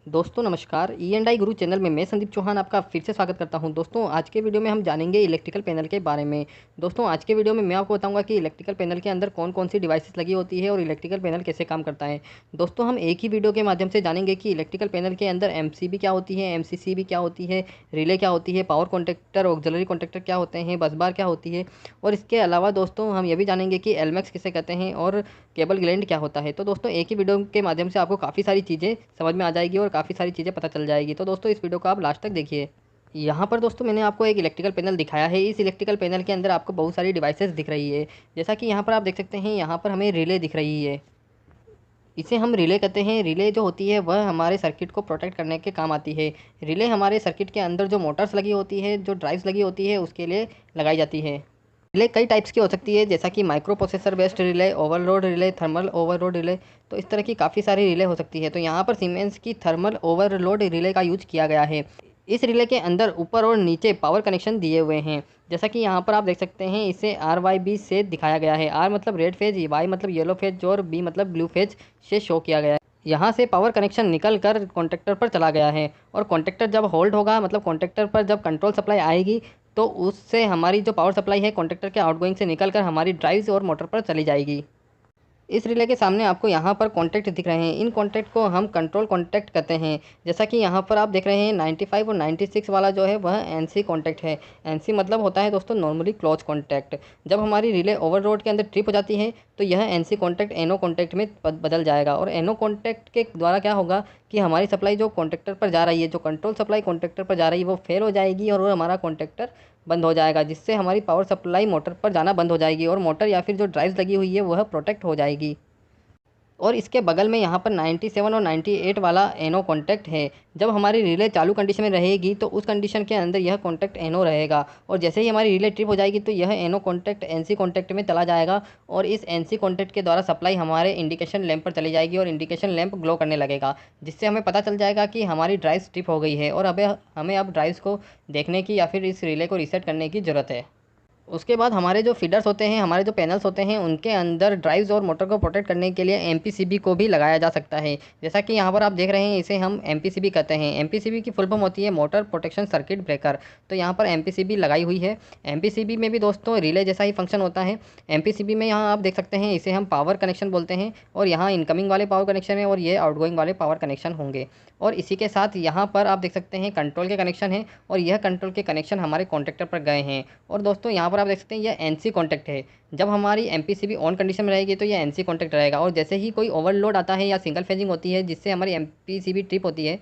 दोस्तों नमस्कार, ई&आई गुरु चैनल में मैं संदीप चौहान आपका फिर से स्वागत करता हूं। दोस्तों आज के वीडियो में हम जानेंगे इलेक्ट्रिकल पैनल के बारे में। दोस्तों आज के वीडियो में मैं आपको बताऊंगा कि इलेक्ट्रिकल पैनल के अंदर कौन कौन सी डिवाइसेस लगी होती है और इलेक्ट्रिकल पैनल कैसे काम करता है। दोस्तों हम एक ही वीडियो के माध्यम से जानेंगे कि इलेक्ट्रिकल पैनल के अंदर एमसीबी क्या होती है, एमसीसीबी क्या होती है, रिले क्या होती है, पावर कॉन्टेक्टर, ऑक्सिलरी कॉन्टेक्टर क्या होते हैं, बस बार क्या होती है, और इसके अलावा दोस्तों हम ये भी जानेंगे कि एलमैक्स किसे कहते हैं और केबल ग्लैंड क्या होता है। तो दोस्तों एक ही वीडियो के माध्यम से आपको काफ़ी सारी चीज़ें समझ में आ जाएगी और काफ़ी सारी चीज़ें पता चल जाएगी। तो दोस्तों इस वीडियो को आप लास्ट तक देखिए। यहाँ पर दोस्तों मैंने आपको एक इलेक्ट्रिकल पैनल दिखाया है। इस इलेक्ट्रिकल पैनल के अंदर आपको बहुत सारी डिवाइसेस दिख रही है। जैसा कि यहाँ पर आप देख सकते हैं, यहाँ पर हमें रिले दिख रही है। इसे हम रिले कहते हैं। रिले जो होती है वह हमारे सर्किट को प्रोटेक्ट करने के काम आती है। रिले हमारे सर्किट के अंदर जो मोटर्स लगी होती है, जो ड्राइव्स लगी होती है, उसके लिए लगाई जाती है। रिले कई टाइप्स की हो सकती है, जैसा कि micro processor based relay, overload relay, thermal overload relay. तो इस तरह की काफ़ी सारी रिले हो सकती है। तो यहाँ पर सीमेंस की थर्मल ओवरलोड रिले का यूज किया गया है। इस रिले के अंदर ऊपर और नीचे पावर कनेक्शन दिए हुए हैं। जैसा कि यहाँ पर आप देख सकते हैं, इसे RYB से दिखाया गया है। R मतलब रेड फेज, Y मतलब येलो फेज और B मतलब ब्लू फेज से शो किया गया है। यहाँ से पावर कनेक्शन निकल कर कॉन्टेक्टर पर चला गया है और कॉन्टेक्टर जब होल्ड होगा, मतलब कॉन्टेक्टर पर जब कंट्रोल सप्लाई आएगी, तो उससे हमारी जो पावर सप्लाई है कॉन्टेक्टर के आउटगोइंग से निकल कर हमारी ड्राइव्स और मोटर पर चली जाएगी। इस रिले के सामने आपको यहाँ पर कॉन्टैक्ट दिख रहे हैं। इन कॉन्टैक्ट को हम कंट्रोल कॉन्टैक्ट कहते हैं। जैसा कि यहाँ पर आप देख रहे हैं, 95 और 96 वाला जो है वह एनसी कॉन्टैक्ट है। एनसी मतलब होता है दोस्तों नॉर्मली क्लोज कॉन्टैक्ट। जब हमारी रिले ओवरलोड के अंदर ट्रिप हो जाती है तो यह एनसी कॉन्टैक्ट एनओ कॉन्टैक्ट में बदल जाएगा। और एनओ कॉन्टैक्ट के द्वारा क्या होगा कि हमारी सप्लाई जो कॉन्टैक्टर पर जा रही है, जो कंट्रोल सप्लाई कॉन्टैक्टर पर जा रही है, वो फेल हो जाएगी और वो हमारा कॉन्टैक्टर बंद हो जाएगा, जिससे हमारी पावर सप्लाई मोटर पर जाना बंद हो जाएगी और मोटर या फिर जो ड्राइव्स लगी हुई है वह प्रोटेक्ट हो जाएगी। और इसके बगल में यहाँ पर 97 और 98 वाला एनो कॉन्टैक्ट है। जब हमारी रिले चालू कंडीशन में रहेगी तो उस कंडीशन के अंदर यह कॉन्टैक्ट एनो रहेगा, और जैसे ही हमारी रिले ट्रिप हो जाएगी तो यह एनो कॉन्टैक्ट एनसी कॉन्टैक्ट में चला जाएगा और इस एनसी कॉन्टैक्ट के द्वारा सप्लाई हमारे इंडिकेशन लैंप पर चली जाएगी और इंडिकेशन लैंप ग्लो करने लगेगा, जिससे हमें पता चल जाएगा कि हमारी ड्राइव ट्रिप हो गई है और अब हमें ड्राइव्स को देखने की या फिर इस रिले को रीसेट करने की ज़रूरत है। उसके बाद हमारे जो फीडर्स होते हैं, हमारे जो पैनल्स होते हैं, उनके अंदर ड्राइव्स और मोटर को प्रोटेक्ट करने के लिए एमपीसीबी को भी लगाया जा सकता है। जैसा कि यहाँ पर आप देख रहे हैं, इसे हम एमपीसीबी कहते हैं। एमपीसीबी की फुल फॉर्म होती है मोटर प्रोटेक्शन सर्किट ब्रेकर। तो यहाँ पर एमपीसीबी लगाई हुई है। एमपीसीबी में भी दोस्तों रिले जैसा ही फंक्शन होता है। एमपीसीबी में यहाँ आप देख सकते हैं, इसे हम पावर कनेक्शन बोलते हैं और यहाँ इनकमिंग वाले पावर कनेक्शन है और ये आउटगोइंग वाले पावर कनेक्शन होंगे। और इसी के साथ यहाँ पर आप देख सकते हैं कंट्रोल के कनेक्शन है और यह कंट्रोल के कनेक्शन हमारे कॉन्टैक्टर पर गए हैं। और दोस्तों यहाँ पर आप देख सकते हैं, यह एनसी कॉन्टैक्ट है। जब हमारी एमपीसीबी ऑन कंडीशन में रहेगी तो यह एनसी कॉन्टैक्ट रहेगा, और जैसे ही कोई ओवरलोड आता है या सिंगल फेजिंग होती है जिससे हमारी एमपीसीबी ट्रिप होती है,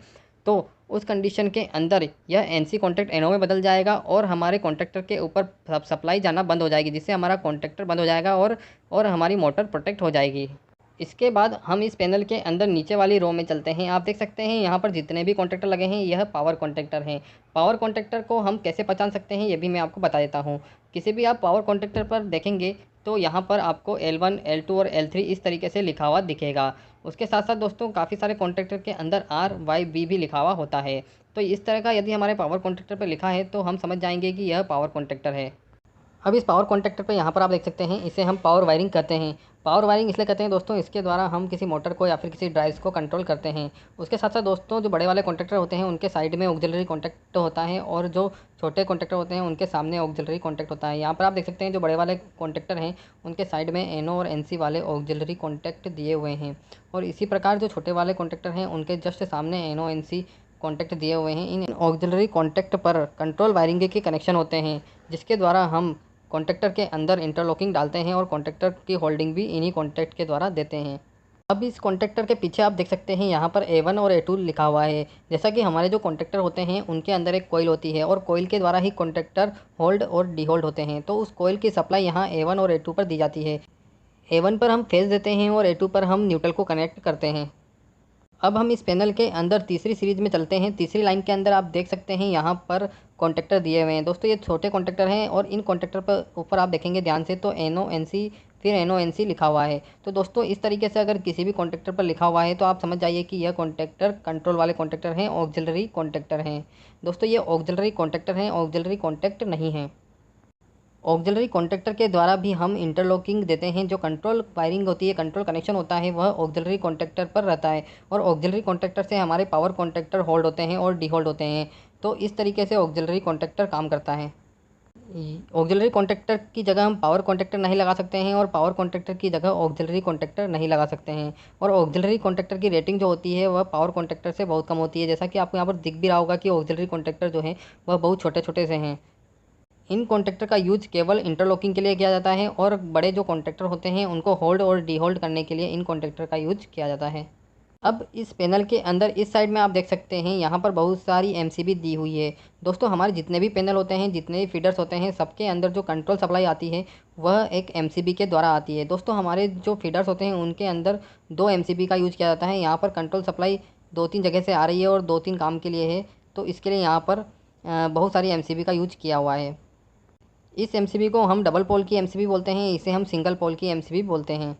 तो उस कंडीशन के अंदर यह एनसी कॉन्टैक्ट एनओ में बदल जाएगा और हमारे कॉन्टैक्टर के ऊपर सप्लाई जाना बंद हो जाएगी, जिससे हमारा कॉन्टैक्टर बंद हो जाएगा और हमारी मोटर प्रोटेक्ट हो जाएगी। इसके बाद हम इस पैनल के अंदर नीचे वाली रो में चलते हैं। आप देख सकते हैं यहाँ पर जितने भी कॉन्टैक्टर लगे हैं यह पावर कॉन्टैक्टर हैं। पावर कॉन्टैक्टर को हम कैसे पहचान सकते हैं ये भी मैं आपको बता देता हूँ। किसी भी आप पावर कॉन्टैक्टर पर देखेंगे तो यहाँ पर आपको L1, L2 और L3 इस तरीके से लिखा हुआ दिखेगा। उसके साथ साथ दोस्तों काफ़ी सारे कॉन्टैक्टर के अंदर RYB भी लिखा हुआ होता है। तो इस तरह का यदि हमारे पावर कॉन्टैक्टर पर लिखा है तो हम समझ जाएंगे कि यह पावर कॉन्टैक्टर है। अब इस पावर कॉन्टैक्टर पे यहाँ पर आप देख सकते हैं, इसे हम पावर वायरिंग कहते हैं। पावर वायरिंग इसलिए कहते हैं दोस्तों, इसके द्वारा हम किसी मोटर को या फिर किसी ड्राइव्स को कंट्रोल करते हैं। उसके साथ साथ दोस्तों जो बड़े वाले कॉन्टैक्टर होते हैं उनके साइड में ऑक्सिलरी कॉन्टैक्ट होता है, और जो छोटे कॉन्टैक्टर होते हैं उनके सामने ऑक्सिलरी कॉन्टैक्ट होता है। यहाँ पर आप देख सकते हैं जो बड़े वाले कॉन्टैक्टर हैं उनके साइड में एनो और एनसी वाले ऑक्सिलरी कॉन्टैक्ट दिए हुए हैं, और इसी प्रकार जो छोटे वाले कॉन्टैक्टर हैं उनके जस्ट सामने एनो एनसी कॉन्टैक्ट दिए हुए हैं। इन ऑक्सिलरी कॉन्टैक्ट पर कंट्रोल वायरिंग के कनेक्शन होते हैं, जिसके द्वारा हम कॉन्टैक्टर के अंदर इंटरलॉकिंग डालते हैं और कॉन्टैक्टर की होल्डिंग भी इन्हीं कॉन्टैक्ट के द्वारा देते हैं। अब इस कॉन्टैक्टर के पीछे आप देख सकते हैं, यहाँ पर A1 और A2 लिखा हुआ है। जैसा कि हमारे जो कॉन्टैक्टर होते हैं उनके अंदर एक कोयल होती है और कोयल के द्वारा ही कॉन्टैक्टर होल्ड और डीहोल्ड होते हैं। तो उस कोयल की सप्लाई यहाँ A1 और A2 पर दी जाती है। A1 पर हम फेज देते हैं और A2 पर हम न्यूट्रल को कनेक्ट करते हैं। अब हम इस पैनल के अंदर तीसरी सीरीज़ में चलते हैं। तीसरी लाइन के अंदर आप देख सकते हैं यहाँ पर कॉन्टैक्टर दिए हुए हैं। दोस्तों ये छोटे कॉन्टैक्टर हैं और इन कॉन्टैक्टर पर ऊपर आप देखेंगे ध्यान से तो एनो एनसी फिर NONC लिखा हुआ है। तो दोस्तों इस तरीके से अगर किसी भी कॉन्टैक्टर पर लिखा हुआ है तो आप समझ जाइए कि यह कॉन्टैक्टर कंट्रोल वाले कॉन्टैक्टर हैं, ऑक्सिलरी कॉन्टैक्टर हैं। दोस्तों ये ऑक्सिलरी कॉन्टैक्टर हैं, ऑक्सिलरी कॉन्टैक्ट नहीं हैं। ऑक्सिलरी कॉन्टैक्टर के द्वारा भी हम इंटरलॉकिंग देते हैं। जो कंट्रोल वायरिंग होती है, कंट्रोल कनेक्शन होता है, वह ऑक्सिलरी कॉन्टैक्टर पर रहता है और ऑक्सिलरी कॉन्टैक्टर से हमारे पावर कॉन्टैक्टर होल्ड होते हैं और डीहोल्ड होते हैं। तो इस तरीके से ऑक्सिलरी कॉन्टैक्टर काम करता है। ऑक्सिलरी कॉन्टैक्टर की जगह हम पावर कॉन्टैक्टर नहीं लगा सकते हैं और पावर कॉन्टैक्टर की जगह ऑक्सिलरी कॉन्टैक्टर नहीं लगा सकते हैं। और ऑक्सिलरी कॉन्टैक्टर की रेटिंग जो होती है वह पावर कॉन्टैक्टर से बहुत कम होती है। जैसा कि आपको यहाँ पर दिख भी रहा होगा कि ऑक्सिलरी कॉन्टैक्टर जो हैं वह बहुत छोटे छोटे से हैं। इन कॉन्टैक्टर का यूज केवल इंटरलॉकिंग के लिए किया जाता है और बड़े जो कॉन्टैक्टर होते हैं उनको होल्ड और डीहोल्ड करने के लिए इन कॉन्टैक्टर का यूज किया जाता है। अब इस पैनल के अंदर इस साइड में आप देख सकते हैं यहाँ पर बहुत सारी MCB दी हुई है। दोस्तों हमारे जितने भी पैनल होते हैं, जितने भी फीडर्स होते हैं, सबके अंदर जो कंट्रोल सप्लाई आती है वह एक MCB के द्वारा आती है। दोस्तों हमारे जो फीडर्स होते हैं उनके अंदर 2 MCB का यूज किया जाता है। यहाँ पर कंट्रोल सप्लाई 2-3 जगह से आ रही है और 2-3 काम के लिए है, तो इसके लिए यहाँ पर बहुत सारी MCB का यूज किया हुआ है। इस MCB को हम डबल पोल की MCB बोलते हैं, इसे हम सिंगल पोल की MCB बोलते हैं।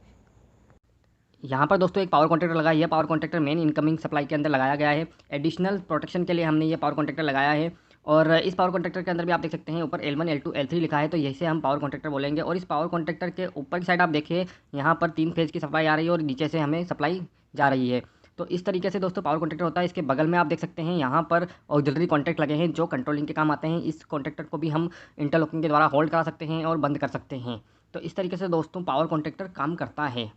यहाँ पर दोस्तों एक पावर कॉन्टैक्टर लगा है। यह power contactor main incoming supply के अंदर लगाया गया है। एडिशनल प्रोटेक्शन के लिए हमने ये पावर कॉन्टैक्टर लगाया है। और इस पावर कॉन्टैक्टर के अंदर भी आप देख सकते हैं ऊपर L1 L2 L3 लिखा है, तो यही से हम पावर कॉन्टैक्टर बोलेंगे। और इस पावर कॉन्टैक्टर के ऊपर की साइड आप देखिए यहाँ पर 3 फेज़ की सप्लाई आ रही है और नीचे से हमें सप्लाई जा रही है। तो इस तरीके से दोस्तों पावर कॉन्टैक्टर होता है। इसके बगल में आप देख सकते हैं यहाँ पर ऑक्सिलरी कॉन्टैक्ट लगे हैं जो कंट्रोलिंग के काम आते हैं। इस कॉन्टैक्टर को भी हम इंटरलॉकिंग के द्वारा होल्ड करा सकते हैं और बंद कर सकते हैं। तो इस तरीके से दोस्तों पावर कॉन्टैक्टर काम करता है।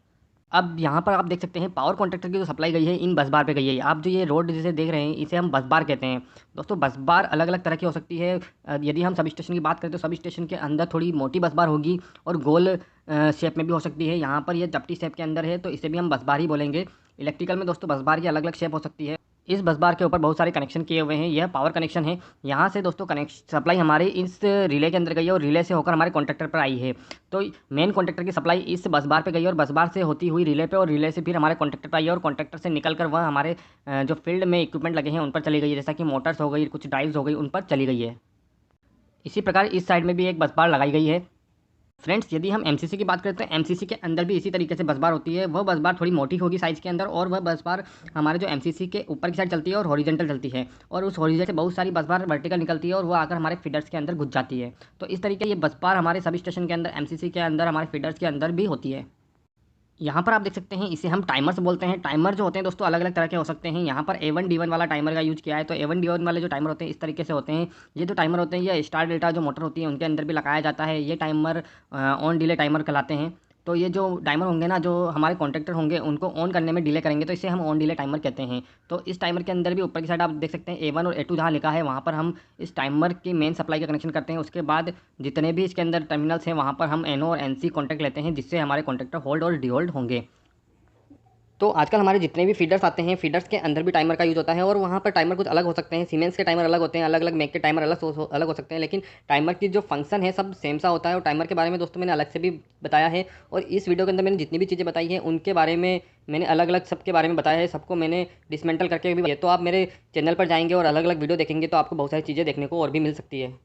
अब यहाँ पर आप देख सकते हैं पावर कॉन्ट्रैक्टर की जो सप्लाई गई है इन बस बार पे गई है। आप जो ये रोड जिसे देख रहे हैं इसे हम बस बार कहते हैं। दोस्तों बस बार अलग अलग तरह की हो सकती है। यदि हम सब स्टेशन की बात करें तो सब स्टेशन के अंदर थोड़ी मोटी बस बार होगी और गोल शेप में भी हो सकती है। यहाँ पर ये चपटी शेप के अंदर है तो इसे भी हम बस बार ही बोलेंगे। इलेक्ट्रिकल में दोस्तों बस बार की अलग अलग शेप हो सकती है। इस बस बार के ऊपर बहुत सारे कनेक्शन किए हुए हैं। यह पावर कनेक्शन है। यहाँ से दोस्तों कनेक्शन सप्लाई हमारे इस रिले के अंदर गई है और रिले से होकर हमारे कॉन्ट्रैक्टर पर आई है। तो मेन कॉन्ट्रैक्टर की सप्लाई इस बस बार पे गई है और बस बार से होती हुई रिले पे और रिले से फिर हमारे कॉन्ट्रैक्टर पर आई है और कॉन्ट्रैक्टर से निकल कर वह हमारे जो फील्ड में इक्विपमेंट लगे हैं उन पर चली गई है, जैसा कि मोटर्स हो गई, कुछ ड्राइव्स हो गई, उन पर चली गई है। इसी प्रकार इस साइड में भी एक बस बार लगाई गई है। फ्रेंड्स यदि हम MCC की बात करते हैं MCC के अंदर भी इसी तरीके से बस बार होती है। वह बस बार थोड़ी मोटी होगी साइज़ के अंदर और वह बस बार हमारे जो MCC के ऊपर की साइड चलती है और हॉरिजॉन्टल चलती है और उस हॉरिजॉन्टल से बहुत सारी बस बार वर्टिकल निकलती है और वो आकर हमारे फीडर्स के अंदर घुस जाती है। तो इस तरीके ये बस बार हमारे सब स्टेशन के अंदर MCC के अंदर हमारे फीडर्स के अंदर भी होती है। यहाँ पर आप देख सकते हैं इसे हम टाइमर्स बोलते हैं। टाइमर जो होते हैं दोस्तों अलग अलग तरह के हो सकते हैं। यहाँ पर A1 D1 वाला टाइमर का यूज़ किया है। तो A1 D1 वाले जो टाइमर होते हैं इस तरीके से होते हैं। ये जो टाइमर होते हैं ये स्टार डेल्टा जो मोटर होती है उनके अंदर भी लगाया जाता है। ये टाइमर ऑन डिले टाइमर कहलाते हैं। तो ये जो टाइमर होंगे ना, जो हमारे कॉन्ट्रैक्टर होंगे उनको ऑन करने में डिले करेंगे तो इसे हम ऑन डिले टाइमर कहते हैं। तो इस टाइमर के अंदर भी ऊपर की साइड आप देख सकते हैं A1 और A2 जहाँ लिखा है वहाँ पर हम इस टाइमर की मेन सप्लाई का कनेक्शन करते हैं। उसके बाद जितने भी इसके अंदर टर्मिनल्स हैं वहाँ पर हम NO और NC कॉन्टैक्ट लेते हैं, जिससे हमारे कॉन्ट्रैक्टर होल्ड और डिहोल्ड होंगे। तो आजकल हमारे जितने भी फीडर्स आते हैं, फीडर्स के अंदर भी टाइमर का यूज़ होता है और वहाँ पर टाइमर कुछ अलग हो सकते हैं। सीमेंस के टाइमर अलग होते हैं, अलग अलग मेक के टाइमर अलग हो सकते हैं, लेकिन टाइमर की जो फंक्शन है सब सेम सा होता है। और टाइमर के बारे में दोस्तों मैंने अलग से भी बताया है और इस वीडियो के अंदर मैंने जितनी भी चीज़ें बताई हैं उनके बारे में मैंने अलग अलग सबके बारे में बताया है। सबको मैंने डिसमेंटल करके भी, तो आप मेरे चैनल पर जाएंगे और अलग अलग वीडियो देखेंगे तो आपको बहुत सारी चीज़ें देखने को और भी मिल सकती है।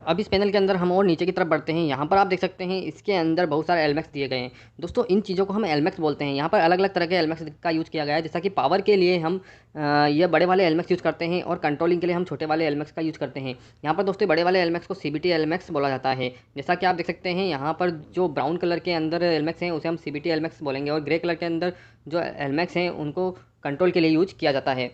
अब इस पैनल के अंदर हम और नीचे की तरफ बढ़ते हैं। यहाँ पर आप देख सकते हैं इसके अंदर बहुत सारे एलमेक्स दिए गए हैं। दोस्तों इन चीज़ों को हम एलमेक्स बोलते हैं। यहाँ पर अलग अलग तरह के एलमेक्स का यूज़ किया गया है। जैसा कि पावर के लिए हम ये बड़े वाले एलमेक्स यूज़ करते हैं और कंट्रोलिंग के लिए हम छोटे वाले एलमेक्स का यूज़ करते हैं। यहाँ पर दोस्तों बड़े वाले एलमेक्स को CBT एलमेक्स बोला जाता है। जैसा कि आप देख सकते हैं यहाँ पर जो ब्राउन कलर के अंदर एलमेक्स हैं उसे हम CBT एलमेक्स बोलेंगे और ग्रे कलर के अंदर जो एलमेक्स हैं उनको कंट्रोल के लिए यूज किया जाता है।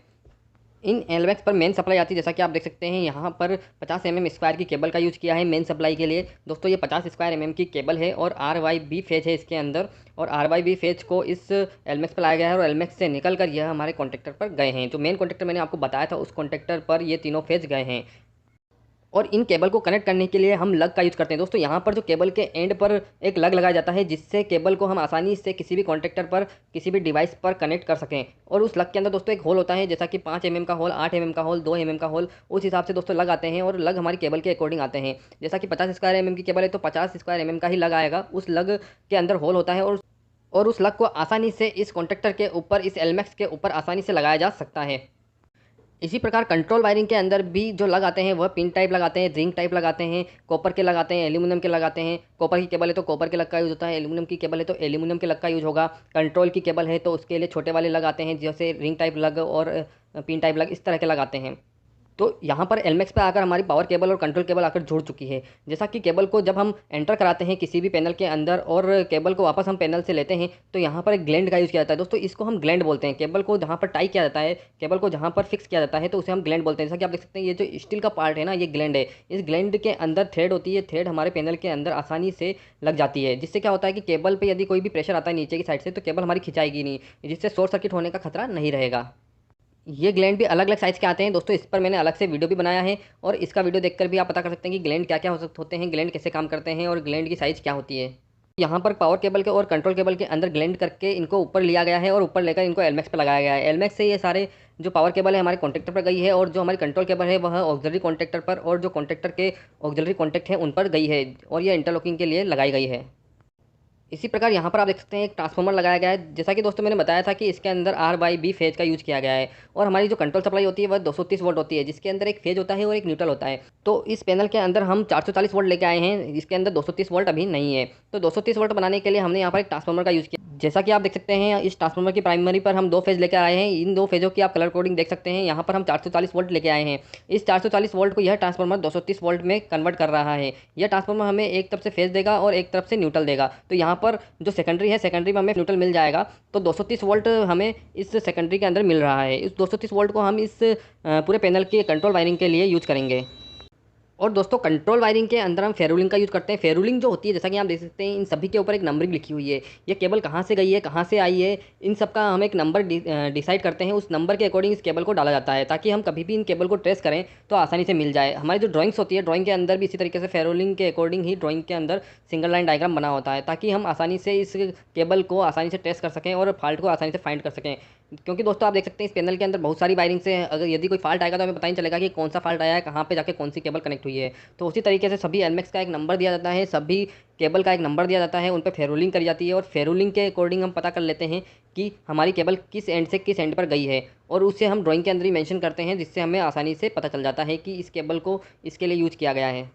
इन एलमेक्स पर मेन सप्लाई आती है। जैसा कि आप देख सकते हैं यहाँ पर 50 mm स्क्वायर की केबल का यूज़ किया है मेन सप्लाई के लिए। दोस्तों ये 50 स्क्वायर mm की केबल है और RYB फेज है इसके अंदर और RYB फेज को इस एलमेक्स पर लाया गया है और एलमेक्स से निकल कर यह हमारे कॉन्ट्रैक्टर पर गए हैं। जो मेन कॉन्ट्रैक्टर मैंने आपको बताया था उस कॉन्ट्रैक्टर पर ये तीनों फेज गए हैं। और इन केबल को कनेक्ट करने के लिए हम लग का यूज़ करते हैं। दोस्तों यहाँ पर जो केबल के एंड पर एक लग लगाया जाता है जिससे केबल को हम आसानी से किसी भी कॉन्ट्रैक्टर पर किसी भी डिवाइस पर कनेक्ट कर सकें। और उस लग के अंदर दोस्तों एक होल होता है, जैसा कि 5 mm का होल, 8 mm का होल, 2 mm का होल, उस हिसाब से दोस्तों लग आते हैं और लग हमारी केबल के अकॉर्डिंग आते हैं। जैसा कि 50 स्क्वायर mm की केबल है तो 50 स्क्वायर mm का ही लग आएगा। उस लग के अंदर होल होता है और उस लग को आसानी से इस कॉन्ट्रैक्टर के ऊपर, इस एलमेक्स के ऊपर आसानी से लगाया जा सकता है। इसी प्रकार कंट्रोल वायरिंग के अंदर भी जो लगाते हैं वह पिन टाइप लगाते हैं, रिंग टाइप लगाते हैं, कॉपर के लगाते हैं, एल्यूमिनियम के लगाते हैं। कॉपर की केबल है तो कॉपर के लग का यूज़ होता है, एल्यूमिनियम की केबल है तो एल्यूमिनियम के लग का यूज़ होगा। कंट्रोल की केबल है तो उसके लिए छोटे वाले लगाते हैं, जैसे रिंग टाइप लग और पिन टाइप लग, इस तरह के लगाते हैं। तो यहाँ पर एलमैक्स पे आकर हमारी पावर केबल और कंट्रोल केबल आकर जुड़ चुकी है। जैसा कि केबल को जब हम एंटर कराते हैं किसी भी पैनल के अंदर और केबल को वापस हम पैनल से लेते हैं तो यहाँ पर एक ग्लैंड का यूज़ किया जाता है। दोस्तों इसको हम ग्लैंड बोलते हैं। केबल को जहाँ पर टाई किया जाता है, केबल को जहाँ पर फिक्स किया जाता है तो उसे हम ग्लैंड बोलते हैं। जैसा कि आप देख सकते हैं ये जो स्टील का पार्ट है ना, ये ग्लैंड है। इस ग्लैंड के अंदर थ्रेड होती है, थ्रेड हमारे पैनल के अंदर आसानी से लग जाती है, जिससे क्या होता है कि केबल पर यदि कोई भी प्रेशर आता है नीचे की साइड से तो केबल हमारी खिंचाएगी नहीं, जिससे शॉर्ट सर्किट होने का खतरा नहीं रहेगा। ये ग्लैंड भी अलग अलग साइज़ के आते हैं दोस्तों, इस पर मैंने अलग से वीडियो भी बनाया है और इसका वीडियो देखकर भी आप पता कर सकते हैं कि ग्लैंड क्या क्या होते हैं, ग्लैंड कैसे काम करते हैं और ग्लैंड की साइज़ क्या होती है। यहाँ पर पावर केबल के और कंट्रोल केबल के अंदर ग्लैंड करके इनको ऊपर लिया गया है और ऊपर लेकर इनको एलमैक्स पर लगाया गया है। एलमैक्स से ये सारे जो पावर केबल है हमारे कॉन्टेक्टर पर गई है और जो हमारी कंट्रोल केबल है वह ऑक्सिलरी कॉन्टेक्टर पर और जो कॉन्टेक्टर के ऑक्सिलरी कॉन्टेक्ट हैं उन पर गई है और यह इंटरलॉकिंग के लिए लगाई गई है। इसी प्रकार यहाँ पर आप देख सकते हैं एक ट्रांसफार्मर लगाया गया है। जैसा कि दोस्तों मैंने बताया था कि इसके अंदर R/B फेज का यूज़ किया गया है और हमारी जो कंट्रोल सप्लाई होती है वह 230 वोल्ट होती है, जिसके अंदर एक फेज होता है और एक न्यूट्रल होता है। तो इस पैनल के अंदर हम 440 वोल्ट लेके आए हैं, जिसके अंदर 230 वोल्ट अभी नहीं है। तो 230 वोल्ट बनाने के लिए हमने यहाँ पर एक ट्रांसफार्मर का यूज़ किया। जैसा कि आप देख सकते हैं इस ट्रांसफार्मर की प्राइमरी पर हम 2 फेज लेकर आए हैं। इन 2 फेजों की आप कलर कोडिंग देख सकते हैं। यहाँ पर हम 440 वोल्ट लेके आए हैं। इस 440 वोल्ट को यह ट्रांसफार्मर 230 वोल्ट में कन्वर्ट कर रहा है। यह ट्रांसफार्मर हमें एक तरफ से फेज देगा और एक तरफ से न्यूट्रल देगा। तो यहाँ पर जो सेकेंडरी है, सेकेंडरी में हमें न्यूट्रल मिल जाएगा। तो 230 वोल्ट हमें इस सेकेंडरी के अंदर मिल रहा है। इस 230 वोल्ट को हम इस पूरे पैनल के कंट्रोल वायरिंग के लिए यूज़ करेंगे। और दोस्तों कंट्रोल वायरिंग के अंदर हम फेरुलिंग का यूज़ करते हैं। फेरुलिंग जो होती है, जैसा कि आप देख सकते हैं इन सभी के ऊपर एक नंबरिंग लिखी हुई है। ये केबल कहाँ से गई है, कहाँ से आई है, इन सब का हम एक नंबर डिसाइड करते हैं। उस नंबर के अकॉर्डिंग इस केबल को डाला जाता है ताकि हम कभी भी इन केबल को ट्रेस करें तो आसानी से मिल जाए। हमारी जो ड्राइंग्स होती है, ड्राइंग के अंदर भी इसी तरीके से फेरुलिंग के अकॉर्डिंग ही ड्राइंग के अंदर सिंगल लाइन डायग्राम बना होता है ताकि हम आसानी से इस केबल को आसानी से ट्रेस कर सकें और फॉल्ट को आसानी से फाइंड कर सकें। क्योंकि दोस्तों आप देख सकते हैं इस पैनल के अंदर बहुत सारी वायरिंग से अगर यदि कोई फॉल्ट आएगा तो हमें पता नहीं चलेगा कि कौन सा फॉल्ट आया है, कहाँ पे जाके कौन सी केबल कनेक्ट हुई है। तो उसी तरीके से सभी एलमैक्स का एक नंबर दिया जाता है, सभी केबल का एक नंबर दिया जाता है, उन पर फेरुलिंग करी जाती है और फेरुलिंग के अकॉर्डिंग हम पता कर लेते हैं कि हमारी केबल किस एंड से किस एंड पर गई है और उसे हम ड्राइंग के अंदर ही मेंशन करते हैं, जिससे हमें आसानी से पता चल जाता है कि इस केबल को इसके लिए यूज़ किया गया है।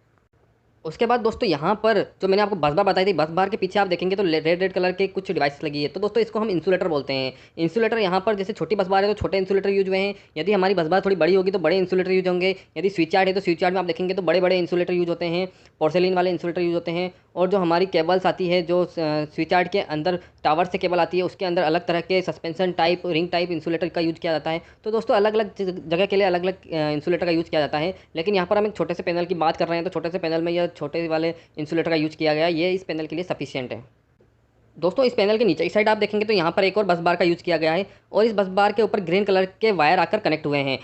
उसके बाद दोस्तों यहाँ पर जो मैंने आपको बस बार बताई थी, बस बार के पीछे आप देखेंगे तो रेड रेड कलर के कुछ डिवाइस लगी है। तो दोस्तों इसको हम इंसुलेटर बोलते हैं। इंसुलेटर यहाँ पर जैसे छोटी बस बार है तो छोटे इंसुलेटर यूज हुए हैं, यदि हमारी बस बार थोड़ी बड़ी होगी तो बड़े इंसुलेटर यूज होंगे। यदि स्विच यार्ड है तो स्विच यार्ड में आप देखेंगे तो बड़े बड़े इंसुलेटर यूज होते हैं, पोर्सेलिन वाले इंसुलेटर यूज होते हैं। और जो हमारी केबल्स आती है, जो स्विच यार्ड के अंदर टावर से केबल आती है, उसके अंदर अलग तरह के suspension type, ring type insulator का यूज़ किया जाता है। तो दोस्तों अलग अलग जगह के लिए अलग अलग इंसुलेटर का यूज़ किया जाता है। लेकिन यहाँ पर हम एक छोटे से पैनल की बात कर रहे हैं तो छोटे से पैनल में यह छोटे वाले इंसुलेटर का यूज़ किया गया, ये इस पैनल के लिए सफिशिएंट है। दोस्तों इस पैनल के नीचे की साइड आप देखेंगे तो यहाँ पर एक और बस बार का यूज़ किया गया है और इस बस बार के ऊपर ग्रीन कलर के वायर आकर कनेक्ट हुए हैं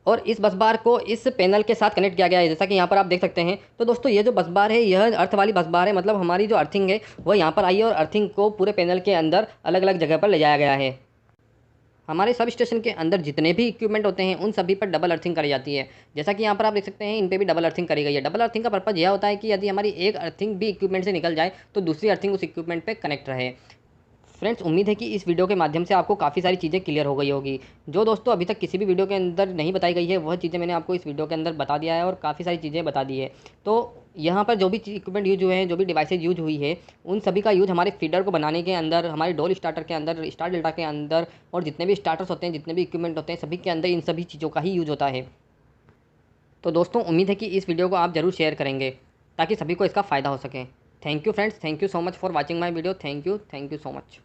और इस बस बार को इस पैनल के साथ कनेक्ट किया गया है, जैसा कि यहाँ पर आप देख सकते हैं। तो दोस्तों ये जो बस बार है यह अर्थ वाली बस बार है, मतलब हमारी जो अर्थिंग है वह यहाँ पर आई है और अर्थिंग को पूरे पैनल के अंदर अलग अलग जगह पर ले जाया गया है। हमारे सब स्टेशन के अंदर जितने भी इक्विपमेंट होते हैं उन सभी पर डबल अर्थिंग करी जाती है। जैसा कि यहाँ पर आप देख सकते हैं इन पे भी डबल अर्थिंग करी गई है। डबल अर्थिंग का पर्पज़ यह होता है कि यदि हमारी एक अर्थिंग भी इक्विपमेंट से निकल जाए तो दूसरी अर्थिंग उस इक्विपमेंट पे कनेक्ट रहे। फ्रेंड्स उम्मीद है कि इस वीडियो के माध्यम से आपको काफ़ी सारी चीज़ें क्लियर हो गई होगी। जो दोस्तों अभी तक किसी भी वीडियो के अंदर नहीं बताई गई है वह चीज़ें मैंने आपको इस वीडियो के अंदर बता दिया है और काफ़ी सारी चीज़ें बता दी है। तो यहाँ पर जो भी इक्विपमेंट यूज हुए हैं, जो भी डिवाइसेज यूज हुई है, उन सभी का यूज हमारे फीडर को बनाने के अंदर, हमारे डोल स्टार्टर के अंदर, स्टार डेल्टा के अंदर और जितने भी स्टार्टर्स होते हैं, जितने भी इक्विपमेंट होते हैं, सभी के अंदर इन सभी चीज़ों का ही यूज होता है। तो दोस्तों उम्मीद है कि इस वीडियो को आप ज़रूर शेयर करेंगे ताकि सभी को इसका फ़ायदा हो सके। Thank you friends, thank you so much for watching my video. Thank you so much.